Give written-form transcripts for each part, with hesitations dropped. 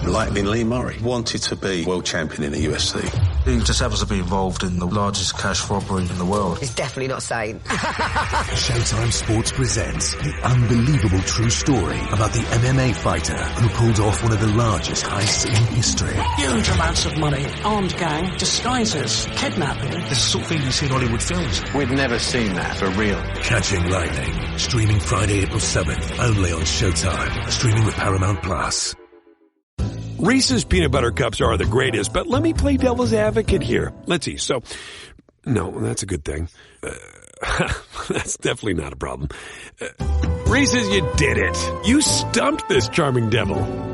like Lee Murray, wanted to be world champion in the UFC. He just happens to be involved in the largest cash robbery in the world. He's definitely not sane. Showtime Sports presents the unbelievable true story about the MMA fighter who pulled off one of the largest heists in history. Huge amounts of money, armed gang, disguises, kidnapping. This is the sort of thing you see in Hollywood films. We've never seen that for real. Catching Lightning, streaming Friday, April 7th, only on Showtime, streaming with Paramount Plus. Reese's peanut butter cups are the greatest, but let me play devil's advocate here. Let's see. So, no, that's a good thing. That's definitely not a problem. Reese's, you did it. You stumped this charming devil.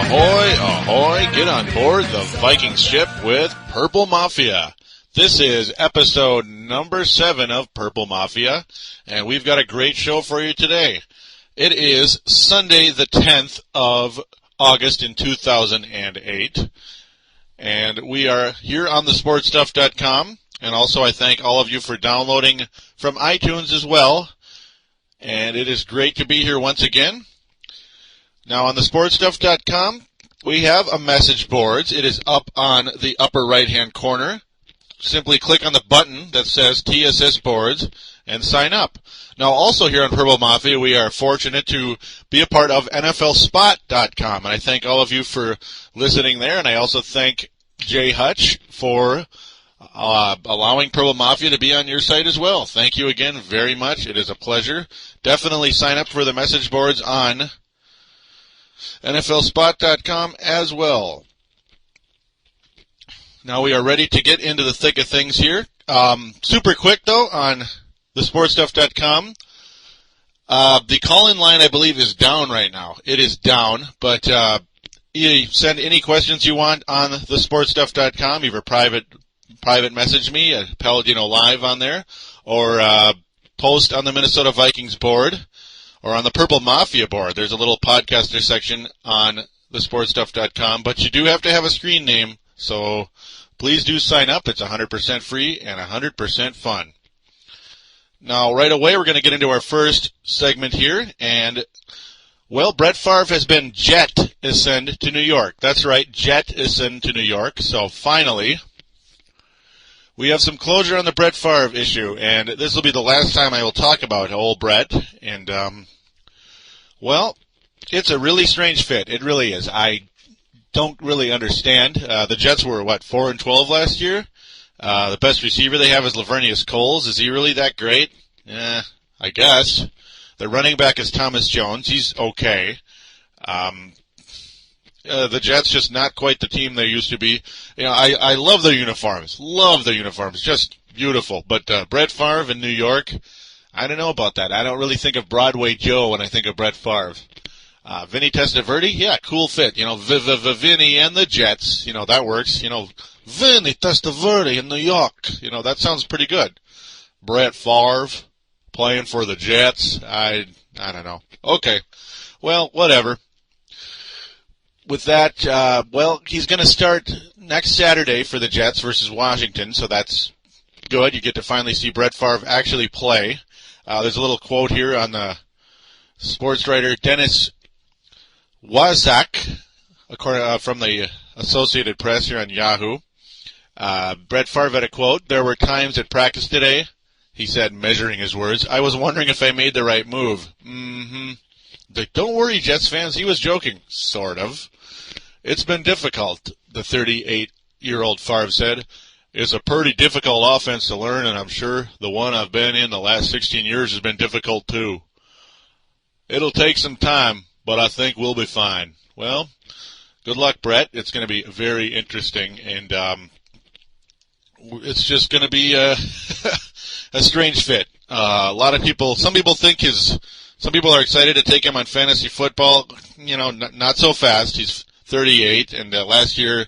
Ahoy, ahoy, get on board the Viking ship with Purple Mafia. This is episode number 7 of Purple Mafia, and we've got a great show for you today. It is Sunday the 10th of August in 2008, and we are here on thesportstuff.com, and also I thank all of you for downloading from iTunes as well, and it is great to be here once again. Now, on thesportstuff.com, we have a message boards. It is up on the upper right-hand corner. Simply click on the button that says TSS Boards and sign up. Now, also here on Purple Mafia, we are fortunate to be a part of NFLspot.com, and I thank all of you for listening there, and I also thank Jay Hutch for allowing Purple Mafia to be on your site as well. Thank you again very much. It is a pleasure. Definitely sign up for the message boards on NFLspot.com as well. Now we are ready to get into the thick of things here. Super quick, though, on thesportstuff.com. The call-in line, I believe, is down right now. It is down, but you send any questions you want on thesportstuff.com. Either private message me at Palladino Live on there, or post on the Minnesota Vikings board, or on the Purple Mafia board. There's a little podcaster section on thesportstuff.com, but you do have to have a screen name, so please do sign up. It's 100% free and 100% fun. Now, right away, we're going to get into our first segment here, and, well, Brett Favre has been jet-isoned to New York. That's right, jet-isoned to New York, so finally we have some closure on the Brett Favre issue, and this will be the last time I will talk about old Brett. And, well, it's a really strange fit. It really is. I don't really understand. The Jets were, 4-12 last year? The best receiver they have is Lavernius Coles. Is he really that great? I guess. The running back is Thomas Jones. He's okay. The Jets just not quite the team they used to be. You know, I love their uniforms. Love their uniforms. Just beautiful. But Brett Favre in New York, I don't know about that. I don't really think of Broadway Joe when I think of Brett Favre. Vinny Testaverde, yeah, cool fit. You know, Vinny and the Jets. You know, that works. You know, Vinny Testaverde in New York. You know, that sounds pretty good. Brett Favre playing for the Jets. I don't know. Okay. Well, whatever. With that, he's going to start next Saturday for the Jets versus Washington, so that's good. You get to finally see Brett Favre actually play. There's a little quote here on the sports writer Dennis Waszak, from the Associated Press here on Yahoo. Brett Favre had a quote, "There were times at practice today," he said, measuring his words, "I was wondering if I made the right move." Don't worry, Jets fans, he was joking, sort of. "It's been difficult," the 38-year-old Favre said. "It's a pretty difficult offense to learn, and I'm sure the one I've been in the last 16 years has been difficult too. It'll take some time, but I think we'll be fine." Well, good luck, Brett. It's going to be very interesting, and it's just going to be a strange fit. Some people think his Some people are excited to take him on fantasy football. Not so fast. He's 38, and last year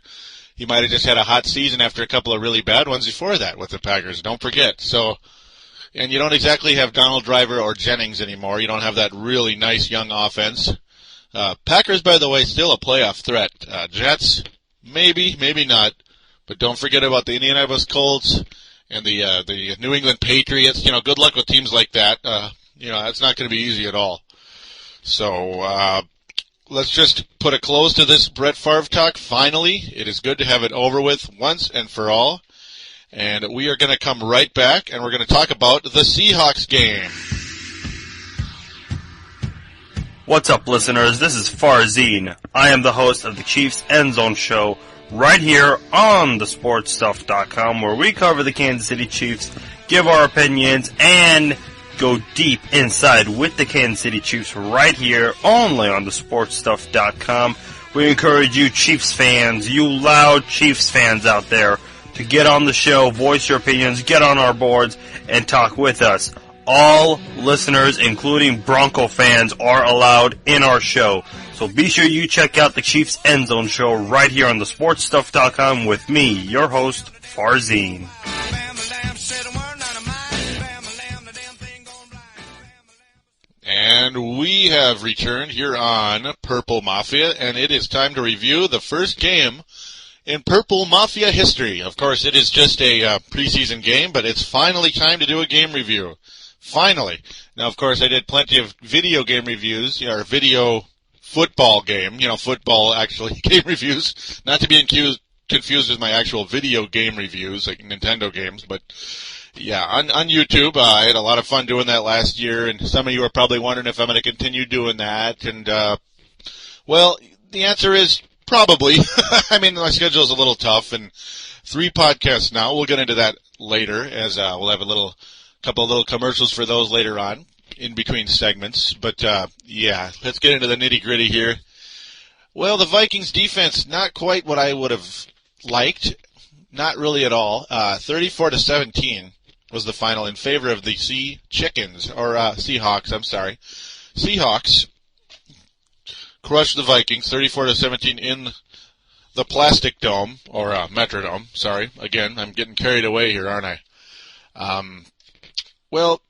he might have just had a hot season after a couple of really bad ones before that with the Packers. Don't forget. So, and you don't exactly have Donald Driver or Jennings anymore. You don't have that really nice young offense. Packers, by the way, still a playoff threat. Jets, maybe not. But don't forget about the Indianapolis Colts and the New England Patriots. Good luck with teams like that. That's not going to be easy at all. So, let's just put a close to this Brett Favre talk. Finally, it is good to have it over with once and for all. And we are going to come right back, and we're going to talk about the Seahawks game. What's up, listeners? This is Farzine. I am the host of the Chiefs End Zone Show right here on thesportstuff.com, where we cover the Kansas City Chiefs, give our opinions, and go deep inside with the Kansas City Chiefs right here only on thesportstuff.com. We encourage you Chiefs fans, you loud Chiefs fans out there, to get on the show, voice your opinions, get on our boards, and talk with us. All listeners, including Bronco fans, are allowed in our show. So be sure you check out the Chiefs End Zone Show right here on thesportstuff.com with me, your host, Farzine. And we have returned here on Purple Mafia, and it is time to review the first game in Purple Mafia history. Of course, it is just a preseason game, but it's finally time to do a game review. Finally. Now, of course, I did plenty of video game reviews, or video football game, football actually game reviews, not to be confused with my actual video game reviews, like Nintendo games, but yeah, on YouTube, I had a lot of fun doing that last year, and some of you are probably wondering if I'm going to continue doing that, and, well, the answer is probably. I mean, my schedule is a little tough, and 3 podcasts now. We'll get into that later, as we'll have a couple of little commercials for those later on, in between segments, but, yeah, let's get into the nitty-gritty here. Well, the Vikings defense, not quite what I would have liked, not really at all. 34-17 was the final in favor of the Seahawks, I'm sorry. Seahawks crushed the Vikings 34-17 in the Plastic Dome, or Metrodome, sorry. Again, I'm getting carried away here, aren't I? Well,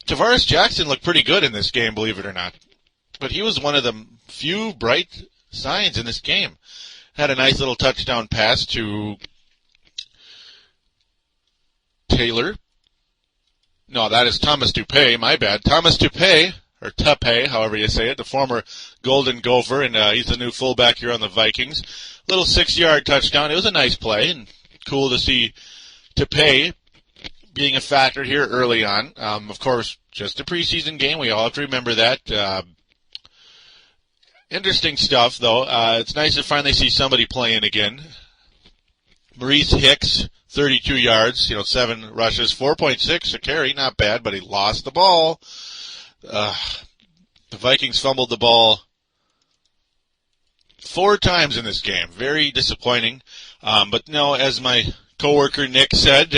Tavares Jackson looked pretty good in this game, believe it or not. But he was one of the few bright signs in this game. Had a nice little touchdown pass to Taylor. No, that is Thomas Dupay, my bad. Thomas Dupay, or Tupe, however you say it, the former Golden Gopher, and he's the new fullback here on the Vikings. Little 6-yard touchdown. It was a nice play, and cool to see Dupay being a factor here early on. Of course, just a preseason game. We all have to remember that. Interesting stuff, though. It's nice to finally see somebody playing again. Maurice Hicks, 32 yards, 7 rushes, 4.6 a carry. Not bad, but he lost the ball. The Vikings fumbled the ball 4 times in this game. Very disappointing. But no, as my coworker Nick said,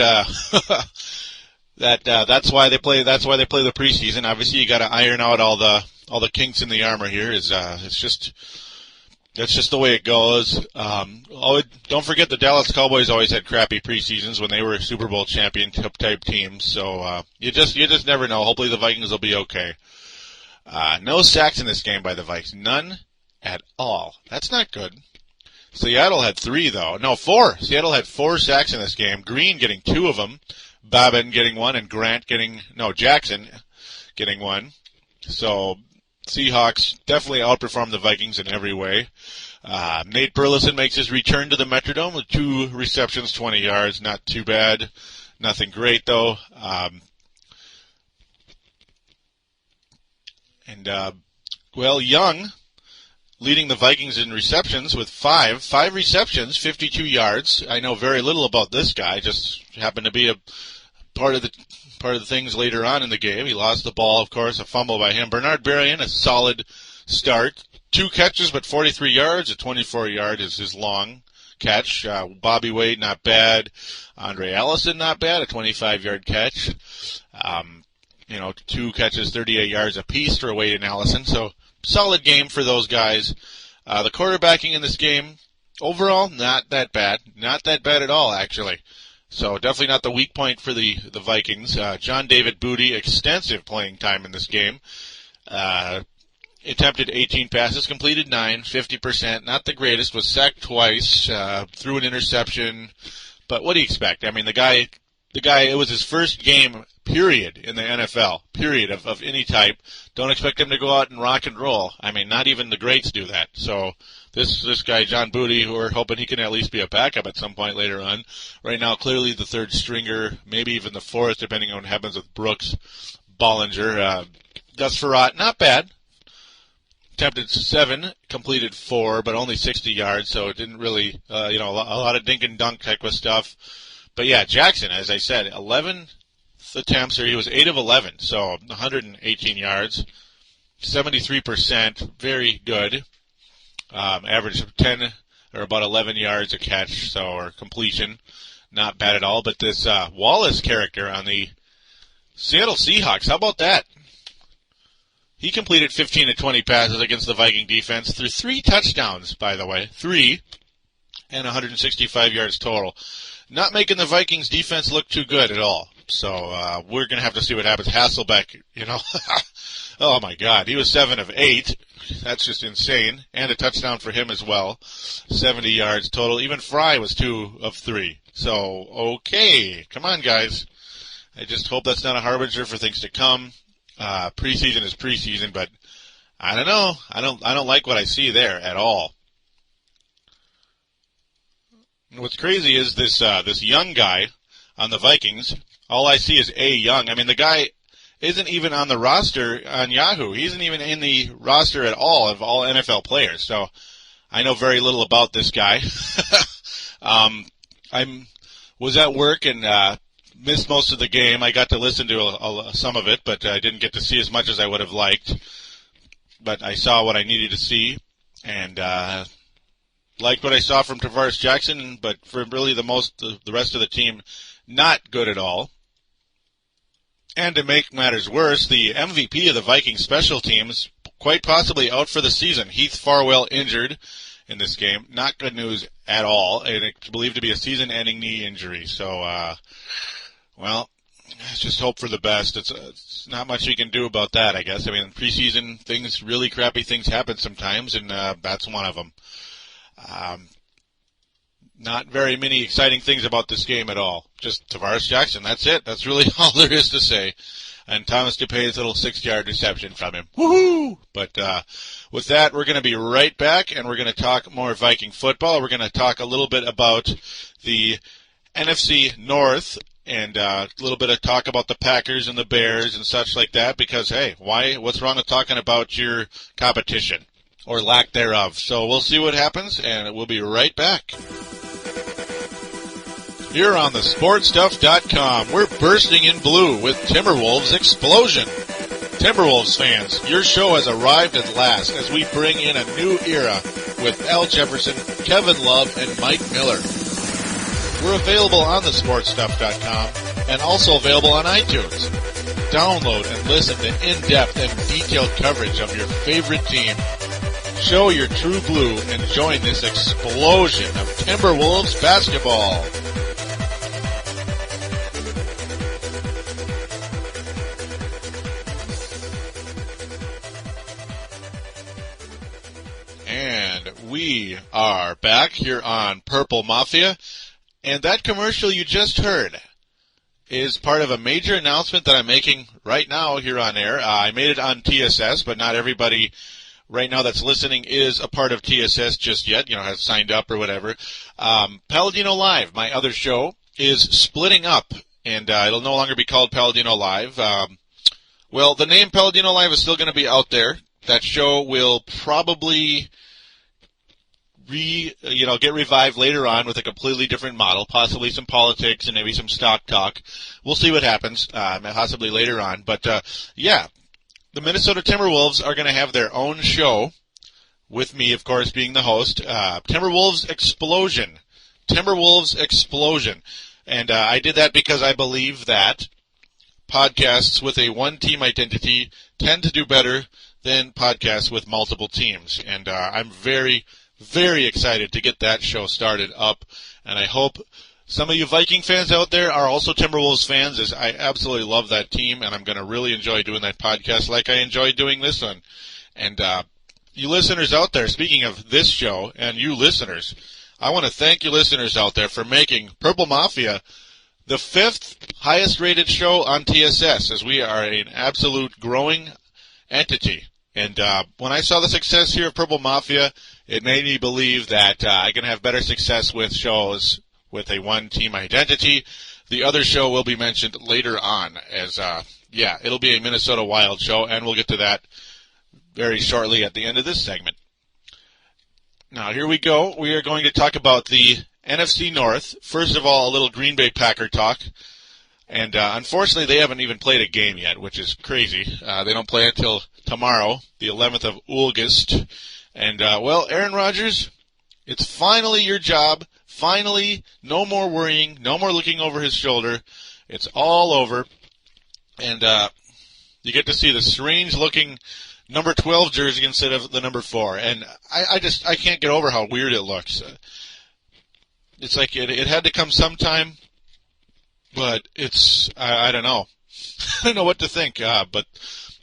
that's why they play the preseason. Obviously, you got to iron out all the kinks in the armor here. That's just the way it goes. Don't forget the Dallas Cowboys always had crappy preseasons when they were Super Bowl championship type teams. So you just never know. Hopefully the Vikings will be okay. No sacks in this game by the Vikes, none at all. That's not good. Seattle had 3 though. No, 4. Seattle had 4 sacks in this game. Green getting 2 of them. Babin getting 1, and Jackson getting 1. So Seahawks definitely outperformed the Vikings in every way. Nate Burleson makes his return to the Metrodome with 2 receptions, 20 yards. Not too bad. Nothing great, though. Young leading the Vikings in receptions with 5 receptions, 52 yards. I know very little about this guy. Just happened to be a part of the things later on in the game. He lost the ball, of course, a fumble by him. Bernard Berrien, a solid start. 2 catches, but 43 yards. A 24-yard is his long catch. Bobby Wade, not bad. Andre Allison, not bad. A 25-yard catch. 2 catches, 38 yards apiece for Wade and Allison. So solid game for those guys. The quarterbacking in this game, overall, not that bad. Not that bad at all, actually. So definitely not the weak point for the Vikings. John David Booty, extensive playing time in this game. Attempted 18 passes, completed 9, 50%. Not the greatest. Was sacked twice, threw an interception. But what do you expect? I mean, the guy, it was his first game, period, in the NFL, period, of any type. Don't expect him to go out and rock and roll. I mean, not even the greats do that. So this guy, John Booty, who we're hoping he can at least be a backup at some point later on. Right now, clearly the third stringer, maybe even the fourth, depending on what happens with Brooks, Bollinger. Gus Farrat, not bad. Attempted 7, completed 4, but only 60 yards, so it didn't really, a lot of dink and dunk type of stuff. But yeah, Jackson, as I said, 11 attempts, or he was 8 of 11, so 118 yards, 73%, very good. Average of 10, or about 11 yards a catch, or completion, not bad at all. But this Wallace character on the Seattle Seahawks, how about that? He completed 15 to 20 passes against the Viking defense through 3 touchdowns, by the way. 3 and 165 yards total. Not making the Vikings defense look too good at all. So we're going to have to see what happens. Hasselbeck, oh my God, he was 7 of 8. That's just insane. And a touchdown for him as well. 70 yards total. Even Fry was 2 of 3. So, okay. Come on, guys. I just hope that's not a harbinger for things to come. Preseason is preseason, but I don't know. I don't like what I see there at all. What's crazy is this young guy on the Vikings. All I see is A, Young. I mean, the guy isn't even on the roster on Yahoo. He isn't even in the roster at all of all NFL players. So I know very little about this guy. I was at work and missed most of the game. I got to listen to some of it, but I didn't get to see as much as I would have liked. But I saw what I needed to see, and liked what I saw from Tavares Jackson, but for really the rest of the team, not good at all. And to make matters worse, the MVP of the Vikings special teams, quite possibly out for the season. Heath Farwell injured in this game. Not good news at all, and it's believed to be a season-ending knee injury. So, well, let's just hope for the best. It's not much you can do about that, I guess. I mean, in preseason, really crappy things happen sometimes, and that's one of them. Not very many exciting things about this game at all. Just Tavares Jackson, that's it. That's really all there is to say. And Thomas DuPay's little 6-yard reception from him. Woohoo! But with that, we're going to be right back, and we're going to talk more Viking football. We're going to talk a little bit about the NFC North, and a little bit of talk about the Packers and the Bears and such like that, because, hey, what's wrong with talking about your competition, or lack thereof? So we'll see what happens, and we'll be right back. Here on thesportstuff.com, we're bursting in blue with Timberwolves Explosion. Timberwolves fans, your show has arrived at last as we bring in a new era with Al Jefferson, Kevin Love, and Mike Miller. We're available on thesportstuff.com and also available on iTunes. Download and listen to in-depth and detailed coverage of your favorite team. Show your true blue and join this explosion of Timberwolves basketball. And we are back here on Purple Mafia. And that commercial you just heard is part of a major announcement that I'm making right now here on air. I made it on TSS, but not everybody right now that's listening is a part of TSS just yet, has signed up or whatever. Paladino Live, my other show, is splitting up, and it'll no longer be called Paladino Live. Well, the name Paladino Live is still going to be out there. That show will probably get revived later on with a completely different model, possibly some politics and maybe some stock talk. We'll see what happens, possibly later on. But, the Minnesota Timberwolves are going to have their own show, with me, of course, being the host. Timberwolves Explosion. Timberwolves Explosion. And I did that because I believe that podcasts with a one-team identity tend to do better than podcasts with multiple teams. And I'm very, very excited to get that show started up. And I hope some of you Viking fans out there are also Timberwolves fans, as I absolutely love that team, and I'm going to really enjoy doing that podcast like I enjoyed doing this one. And you listeners out there, speaking of this show and you listeners, I want to thank you listeners out there for making Purple Mafia the 5th highest rated show on TSS, as we are an absolute growing entity. And when I saw the success here of Purple Mafia, it made me believe that I can have better success with shows with a one-team identity. The other show will be mentioned later on, as, it'll be a Minnesota Wild show, and we'll get to that very shortly at the end of this segment. Now, here we go. We are going to talk about the NFC North. First of all, a little Green Bay Packer talk. And unfortunately, they haven't even played a game yet, which is crazy. They don't play until tomorrow, the 11th of August. And, Aaron Rodgers, it's finally your job. Finally, no more worrying, no more looking over his shoulder. It's all over. And you get to see the strange-looking number 12 jersey instead of the number 4. And I can't get over how weird it looks. It's like it had to come sometime, but it's, I don't know. I don't know what to think. But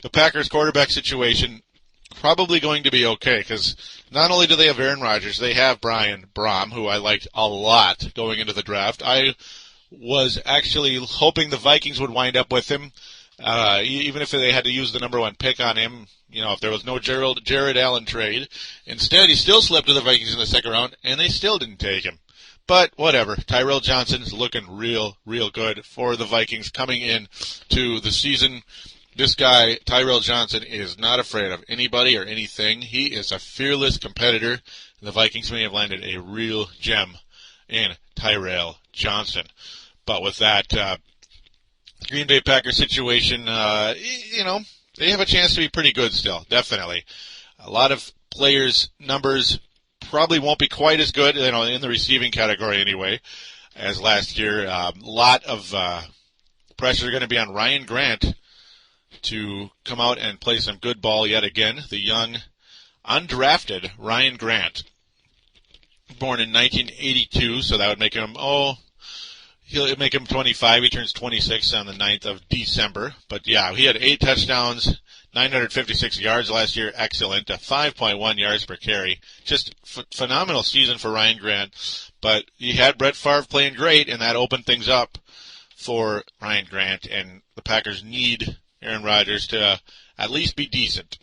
the Packers quarterback situation probably going to be okay, because not only do they have Aaron Rodgers, they have Brian Brahm, who I liked a lot going into the draft. I was actually hoping the Vikings would wind up with him, even if they had to use the number 1 pick on him, if there was no Jared Allen trade. Instead, he still slipped to the Vikings in the second round, and they still didn't take him. But whatever. Tyrell Johnson's looking real, real good for the Vikings coming in to the season. This guy, Tyrell Johnson, is not afraid of anybody or anything. He is a fearless competitor. And the Vikings may have landed a real gem in Tyrell Johnson. But with that Green Bay Packers situation, they have a chance to be pretty good still, definitely. A lot of players' numbers probably won't be quite as good, in the receiving category anyway, as last year. A lot of pressure going to be on Ryan Grant to come out and play some good ball yet again. The young, undrafted Ryan Grant, born in 1982, so that would make him, he'll make him 25. He turns 26 on the 9th of December. But yeah, he had 8 touchdowns, 956 yards last year. Excellent. 5.1 yards per carry. Just phenomenal season for Ryan Grant. But he had Brett Favre playing great, and that opened things up for Ryan Grant. And the Packers need Aaron Rodgers to at least be decent.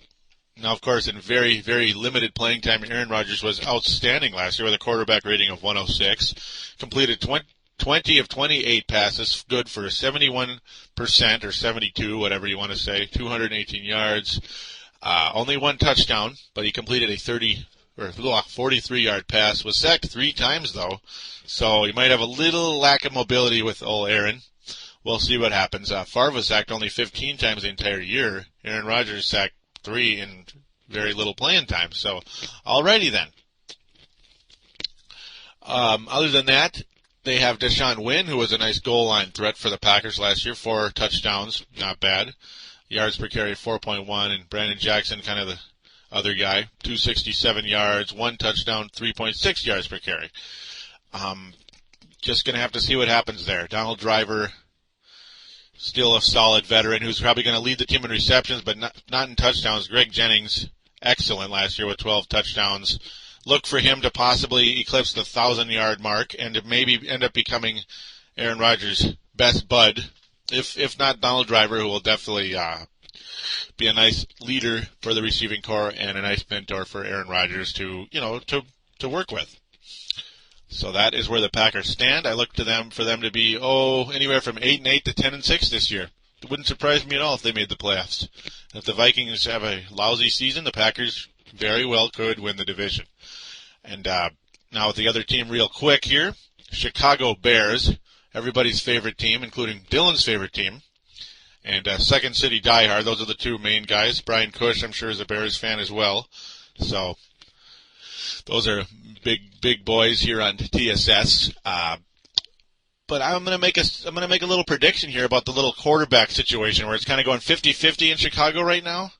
Now, of course, in very, very limited playing time, Aaron Rodgers was outstanding last year with a quarterback rating of 106. Completed 20 of 28 passes, good for 71% or 72, whatever you want to say, 218 yards. Only 1 touchdown, but he completed a 43-yard pass. Was sacked 3 times, though, so he might have a little lack of mobility with old Aaron. We'll see what happens. Favre was sacked only 15 times the entire year. Aaron Rodgers sacked 3 in very little playing time. So, alrighty then. Other than that, they have Deshaun Wynn, who was a nice goal line threat for the Packers last year. 4 touchdowns, not bad. Yards per carry, 4.1. And Brandon Jackson, kind of the other guy, 267 yards, 1 touchdown, 3.6 yards per carry. Just going to have to see what happens there. Donald Driver, still a solid veteran who's probably going to lead the team in receptions, but not in touchdowns. Greg Jennings, excellent last year with 12 touchdowns. Look for him to possibly eclipse the 1,000-yard mark and maybe end up becoming Aaron Rodgers' best bud. If not Donald Driver, who will definitely be a nice leader for the receiving corps and a nice mentor for Aaron Rodgers to work with. So that is where the Packers stand. I look to them for them to be, anywhere from 8-8 to 10-6 this year. It wouldn't surprise me at all if they made the playoffs. If the Vikings have a lousy season, the Packers very well could win the division. And now with the other team real quick here, Chicago Bears, everybody's favorite team, including Dylan's favorite team, and Second City Diehard. Those are the 2 main guys. Brian Cush, I'm sure, is a Bears fan as well. So those are big boys here on TSS. But I'm gonna make a little prediction here about the little quarterback situation where it's kind of going 50-50 in Chicago right now.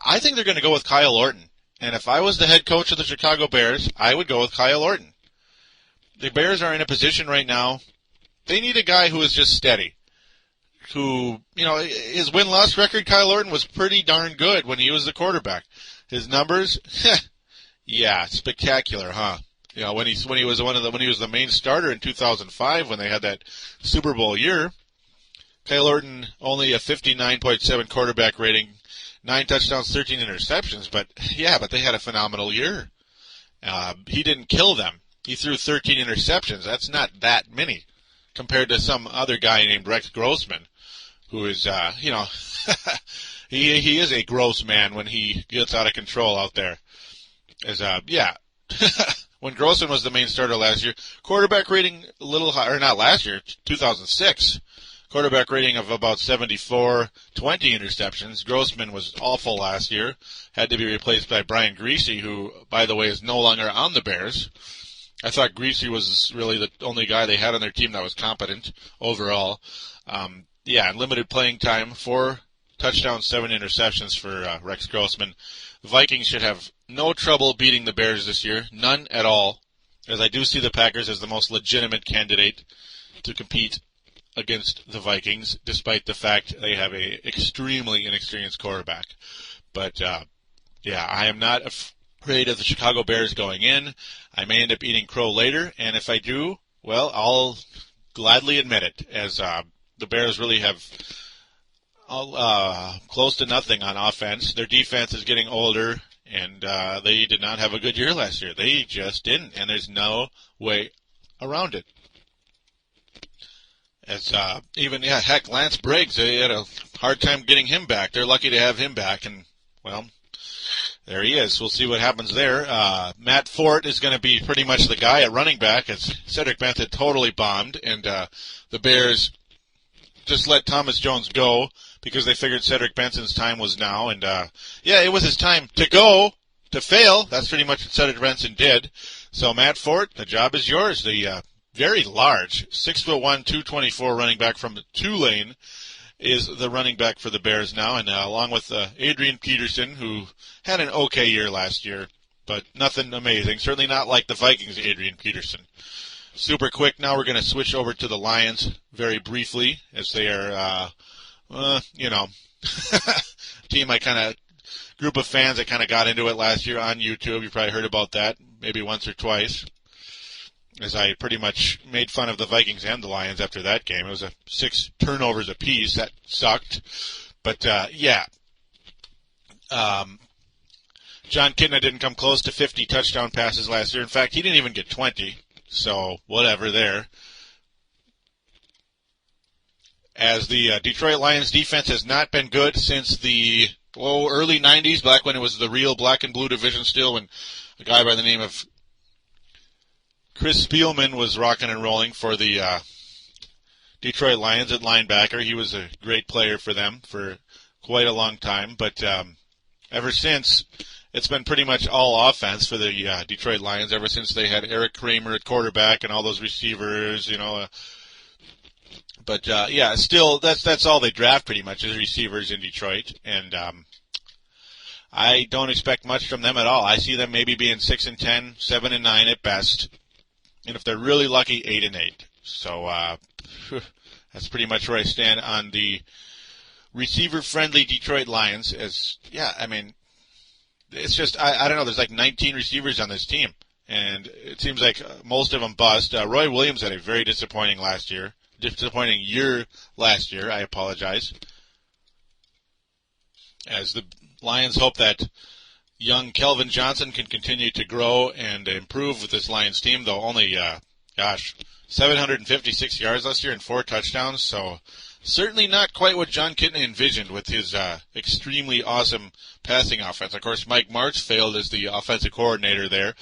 I think they're going to go with Kyle Orton. And if I was the head coach of the Chicago Bears, I would go with Kyle Orton. The Bears are in a position right now, they need a guy who is just steady. Who, his win-loss record, Kyle Orton, was pretty darn good when he was the quarterback. His numbers, yeah, spectacular, huh? When he was the main starter in 2005 when they had that Super Bowl year, Kyle Orton only a 59.7 quarterback rating, 9 touchdowns, 13 interceptions, but they had a phenomenal year. He didn't kill them. He threw 13 interceptions. That's not that many compared to some other guy named Rex Grossman, who is, he is a gross man when he gets out of control out there. When Grossman was the main starter last year, quarterback rating a little higher, or not last year, 2006. Quarterback rating of about 74, 20 interceptions. Grossman was awful last year. Had to be replaced by Brian Griese, who, by the way, is no longer on the Bears. I thought Griese was really the only guy they had on their team that was competent overall. Limited playing time, 4 touchdowns, 7 interceptions for Rex Grossman. The Vikings should have no trouble beating the Bears this year. None at all, as I do see the Packers as the most legitimate candidate to compete against the Vikings, despite the fact they have a extremely inexperienced quarterback. But, I am not afraid of the Chicago Bears going in. I may end up eating crow later, and if I do, well, I'll gladly admit it, as the Bears really have close to nothing on offense. Their defense is getting older, and they did not have a good year last year. They just didn't, and there's no way around it. As Lance Briggs, they had a hard time getting him back. They're lucky to have him back, and, well, there he is. We'll see what happens there. Matt Fort is going to be pretty much the guy at running back, as Cedric Benson totally bombed, and the Bears just let Thomas Jones go because they figured Cedric Benson's time was now, and it was his time to go, to fail. That's pretty much what Cedric Benson did. So Matt Fort, the job is yours. The very large, 6'1", 224 running back from Tulane is the running back for the Bears now, and along with Adrian Peterson, who had an okay year last year, but nothing amazing. Certainly not like the Vikings' Adrian Peterson. Super quick now, we're going to switch over to the Lions very briefly, as they are, group of fans that kind of got into it last year on YouTube. You probably heard about that maybe once or twice, as I pretty much made fun of the Vikings and the Lions after that game. It was 6 turnovers apiece. That sucked. But, John Kitna didn't come close to 50 touchdown passes last year. In fact, he didn't even get 20. So, whatever there. As the Detroit Lions defense has not been good since the early 90s, back when it was the real black and blue division still, when a guy by the name of Chris Spielman was rocking and rolling for the Detroit Lions at linebacker. He was a great player for them for quite a long time, but ever since, it's been pretty much all offense for the Detroit Lions ever since they had Eric Kramer at quarterback and all those receivers, still, that's all they draft pretty much is receivers in Detroit, and I don't expect much from them at all. I see them maybe being 6-10, 7-9 at best, and if they're really lucky, 8-8. So that's pretty much where I stand on the receiver-friendly Detroit Lions. It's just, I don't know, there's like 19 receivers on this team, and it seems like most of them bust. Roy Williams had a very disappointing year last year. I apologize. As the Lions hope that young Kelvin Johnson can continue to grow and improve with this Lions team, though only, 756 yards last year and 4 touchdowns, so certainly not quite what John Kitna envisioned with his extremely awesome passing offense. Of course, Mike Martz failed as the offensive coordinator there.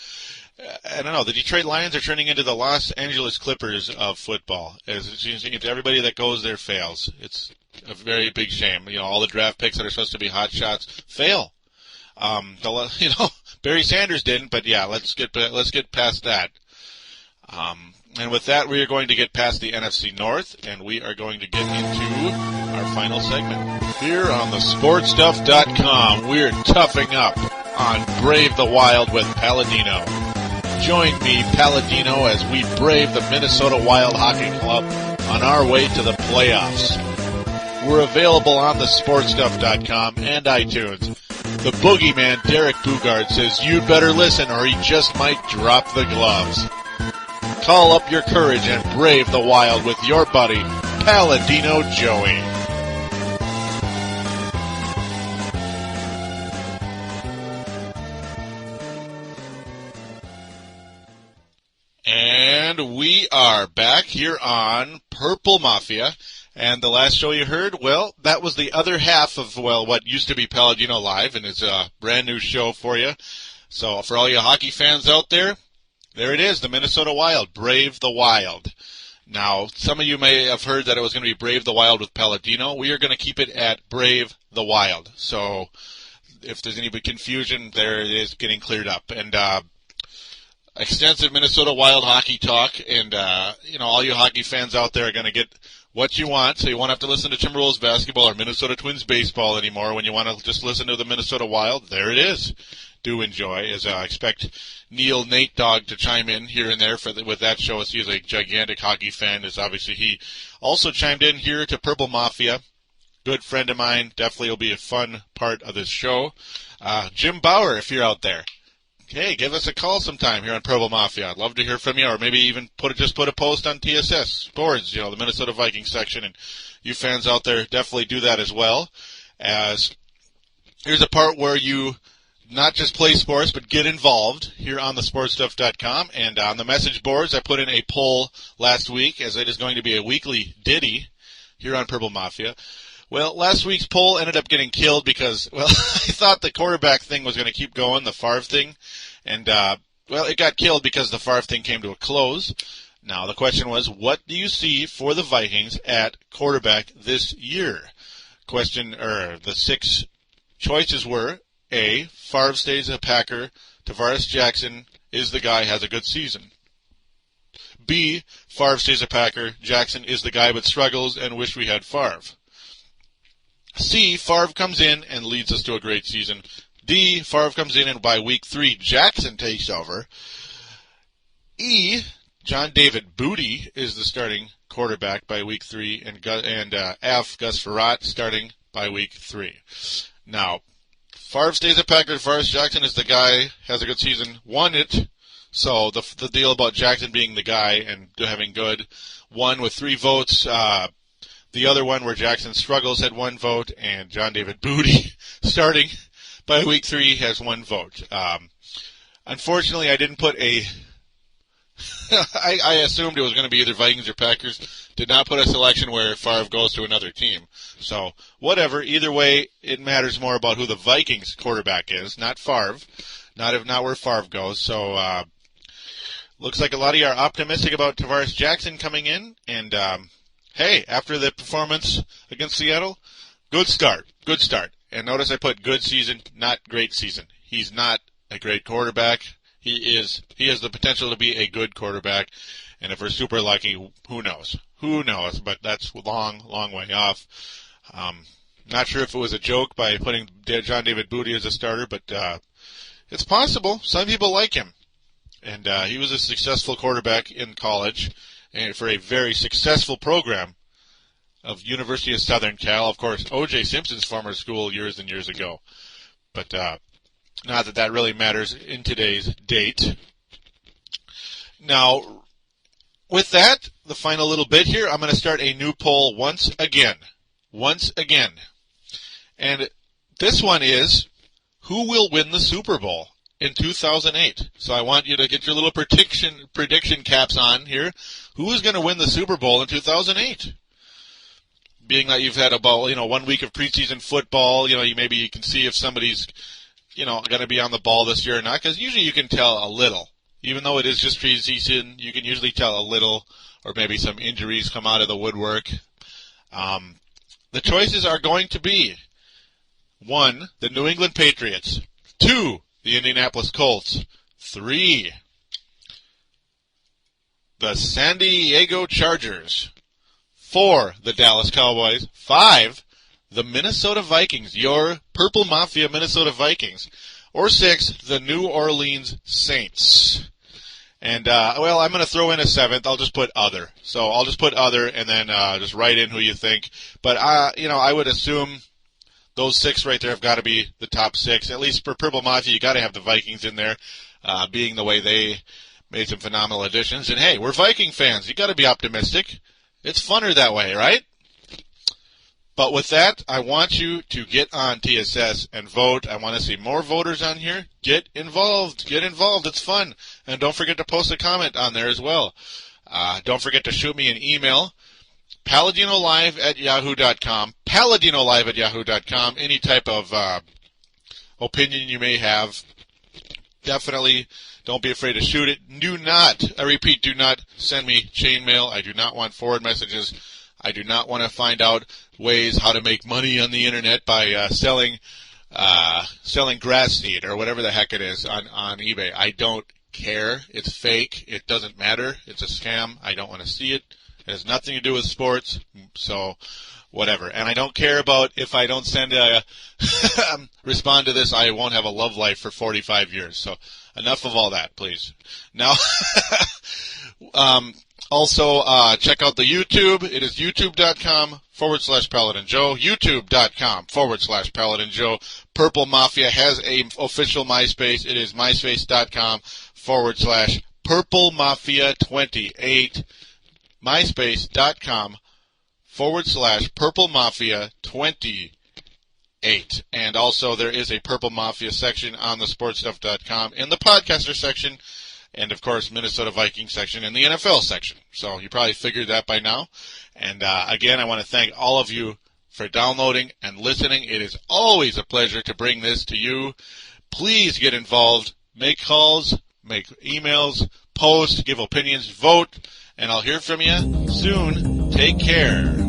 I don't know, the Detroit Lions are turning into the Los Angeles Clippers of football. As it seems to everybody that goes there fails. It's a very big shame. All the draft picks that are supposed to be hot shots fail. Barry Sanders didn't, but yeah, let's get past that. And with that, we are going to get past the NFC North, and we are going to get into our final segment. Here on the sportstuff.com, we're toughing up on Brave the Wild with Palladino. Join me, Palladino, as we brave the Minnesota Wild Hockey Club on our way to the playoffs. We're available on the sportstuff.com and iTunes. The boogeyman, Derek Bugard, says you'd better listen or he just might drop the gloves. Call up your courage and brave the Wild with your buddy, Palladino Joey. And we are back here on Purple Mafia. And the last show you heard, well, that was the other half of, well, what used to be Palladino Live, and it's a brand new show for you. So for all you hockey fans out there, there it is, the Minnesota Wild, Brave the Wild. Now, some of you may have heard that it was going to be Brave the Wild with Palladino. We are going to keep it at Brave the Wild. So if there's any confusion, there it is getting cleared up. And extensive Minnesota Wild hockey talk, and all you hockey fans out there are going to get what you want, so you won't have to listen to Timberwolves basketball or Minnesota Twins baseball anymore. When you want to just listen to the Minnesota Wild, there it is. Do enjoy, as I expect Neil Nate Dogg to chime in here and there with that show, as he is a gigantic hockey fan, as obviously he also chimed in here to Purple Mafia. Good friend of mine, definitely will be a fun part of this show. Jim Bauer, if you're out there, hey, give us a call sometime here on Purple Mafia. I'd love to hear from you, or maybe even put a post on TSS Sports, the Minnesota Vikings section, and you fans out there definitely do that as well. As here's a part where you not just play sports, but get involved here on the sportstuff.com, and on the message boards, I put in a poll last week, as it is going to be a weekly ditty here on Purple Mafia. Well, last week's poll ended up getting killed because, well, I thought the quarterback thing was going to keep going, the Favre thing, and, it got killed because the Favre thing came to a close. Now, the question was, what do you see for the Vikings at quarterback this year? The 6 choices were, A, Favre stays a Packer, Tavares Jackson is the guy, has a good season. B, Favre stays a Packer, Jackson is the guy but struggles and wish we had Favre. C, Favre comes in and leads us to a great season. D, Favre comes in and by week 3, Jackson takes over. E, John David Booty is the starting quarterback by week 3, and F, Gus Frerotte starting by week 3. Now, Favre stays a Packer. Favre Jackson is the guy, has a good season, won it. So the deal about Jackson being the guy and having good, won with 3 votes. The other one where Jackson struggles had 1 vote, and John David Booty, starting by week 3, has 1 vote. Unfortunately, I didn't put a... I assumed it was going to be either Vikings or Packers. Did not put a selection where Favre goes to another team. So, whatever. Either way, it matters more about who the Vikings quarterback is, not Favre. Not where Favre goes. So, looks like a lot of you are optimistic about Tavares Jackson coming in, and... hey, after the performance against Seattle, good start. And notice I put good season, not great season. He's not a great quarterback. He has the potential to be a good quarterback. And if we're super lucky, who knows? But that's long way off. Not sure if it was a joke by putting John David Booty as a starter, but it's possible. Some people like him. And he was a successful quarterback in college, and for a very successful program of University of Southern Cal. Of course, O.J. Simpson's former school years and years ago. But not that really matters in today's date. Now, with that, the final little bit here, I'm going to start a new poll once again. And this one is, who will win the Super Bowl in 2008? So I want you to get your little prediction caps on here. Who is going to win the Super Bowl in 2008? Being that you've had about 1 week of preseason football, maybe you can see if somebody's going to be on the ball this year or not, because usually you can tell a little. Even though it is just preseason, you can usually tell a little, or maybe some injuries come out of the woodwork. The choices are going to be 1, the New England Patriots, 2, the Indianapolis Colts, 3, the San Diego Chargers. 4, the Dallas Cowboys. 5, the Minnesota Vikings, your Purple Mafia Minnesota Vikings. Or 6, the New Orleans Saints. And, I'm going to throw in a 7th. I'll just put other. So I'll just put other and then just write in who you think. But, I would assume those 6 right there have got to be the top 6. At least for Purple Mafia, you got to have the Vikings in there, being the way they made some phenomenal additions. And, hey, we're Viking fans. You got to be optimistic. It's funner that way, right? But with that, I want you to get on TSS and vote. I want to see more voters on here. Get involved. Get involved. It's fun. And don't forget to post a comment on there as well. Don't forget to shoot me an email. PaladinoLive@yahoo.com. PaladinoLive@yahoo.com. Any type of opinion you may have. Definitely don't be afraid to shoot it. Do not send me chainmail. I do not want forward messages. I do not want to find out ways how to make money on the internet by selling grass seed or whatever the heck it is on eBay. I don't care. It's fake. It doesn't matter. It's a scam. I don't want to see it. It has nothing to do with sports. So whatever. And I don't care about if I don't respond to this, I won't have a love life for 45 years. So enough of all that, please. Now, also, check out the YouTube. It is youtube.com/Paladin Joe. youtube.com/Paladin Joe. Purple Mafia has a official MySpace. It is myspace.com/Purple Mafia 28. myspace.com/Purple Mafia 28. And also, there is a Purple Mafia section on the sportstuff.com in the podcaster section. And, of course, Minnesota Vikings section and the NFL section. So you probably figured that by now. And, again, I want to thank all of you for downloading and listening. It is always a pleasure to bring this to you. Please get involved. Make calls, make emails, post, give opinions, vote, and I'll hear from you soon. Take care.